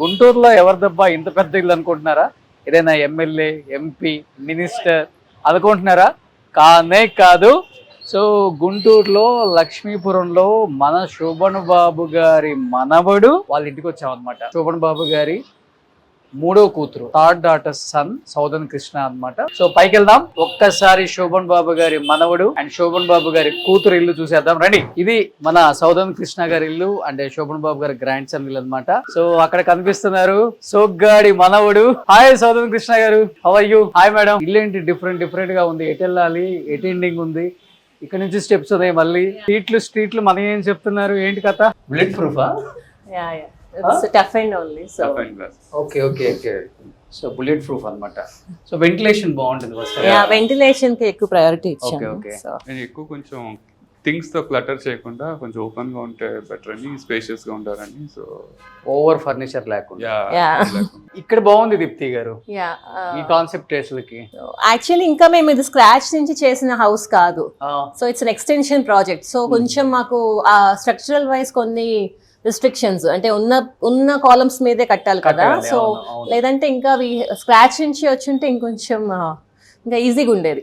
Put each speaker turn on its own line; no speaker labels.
గుంటూరులో ఎవరిదబ్బా ఇంత పెద్ద ఇల్లు అనుకుంటున్నారా? ఏదైనా ఎమ్మెల్యే, ఎంపీ, మినిస్టర్ అనుకుంటున్నారా? కానే కాదు. సో గుంటూరులో లక్ష్మీపురంలో మన శోభన్ బాబు గారి మనవడు వాళ్ళ ఇంటికి వచ్చామన్నమాట. శోభన్ బాబు గారి మూడో కూతురు, థర్డ్ డాటర్ సన్ సౌదన్ కృష్ణ అన్నమాట. సో పైకి వెళ్దాం, ఒక్కసారి శోభన్ బాబు గారి మనవడు అండ్ శోభన్ బాబు గారి కూతురు ఇల్లు చూసేద్దాం రండి. ఇది మన సౌదన్ కృష్ణ గారి ఇల్లు అంటే శోభన్ బాబు గారి గ్రాండ్ సన్ ఇల్లు అనమాట. సో అక్కడ కనిపిస్తున్నారు సోగ్గాడి మనవడు. హాయ్ సౌదన్ కృష్ణ గారు, how are you? Hi madam. ఇల్లు ఏంటి డిఫరెంట్ గా ఉంది, ఎటు వెళ్ళాలి, ఎటు ఎండింగ్ ఉంది, ఇక్కడ నుంచి స్టెప్స్ ఉన్నాయి, మళ్ళీ స్ట్రీట్లు మన ఏం చెప్తున్నారు, ఏంటి కథ? బుల్లెట్ ప్రూఫా?
It's tough and only, so
okay. So bullet proof అన్నమాట. సో వెంటిలేషన్ బాగుంటుంది ఫస్ట్.
వెంటిలేషన్ కి ఎక్కువ ప్రయారిటీ ఇచ్చాను.
ఓకే.
నేను ఎక్కువ కొంచెం థింగ్స్ తో క్లటర్ చేయకుండా కొంచెం ఓపెన్ గా ఉంటే బెటర్ అని, స్పేషియస్ గా ఉంటారని. సో
ఓవర్ ఫర్నిచర్ లేకుండా
Yeah.
ఇక్కడ బాగుంది దీప్తి గారు ఈ కాన్సెప్ట్ కి.
యాక్చువల్లీ ఇంకా మేము ఇది స్క్రాచ్ నుంచి చేసిన హౌస్ కాదు, so it's an extension project. So కొంచెం మాకు స్ట్రక్చరల్ వైజ్ కొన్ని రిస్ట్రిక్షన్స్ అంటే ఉన్న కాలమ్స్ మీదే కట్టాలి కదా. సో లేదంటే ఇంకా స్క్రాచ్ నుంచి వచ్చి ఉంటే ఇంకొంచెం ఇంకా ఈజీగా ఉండేది.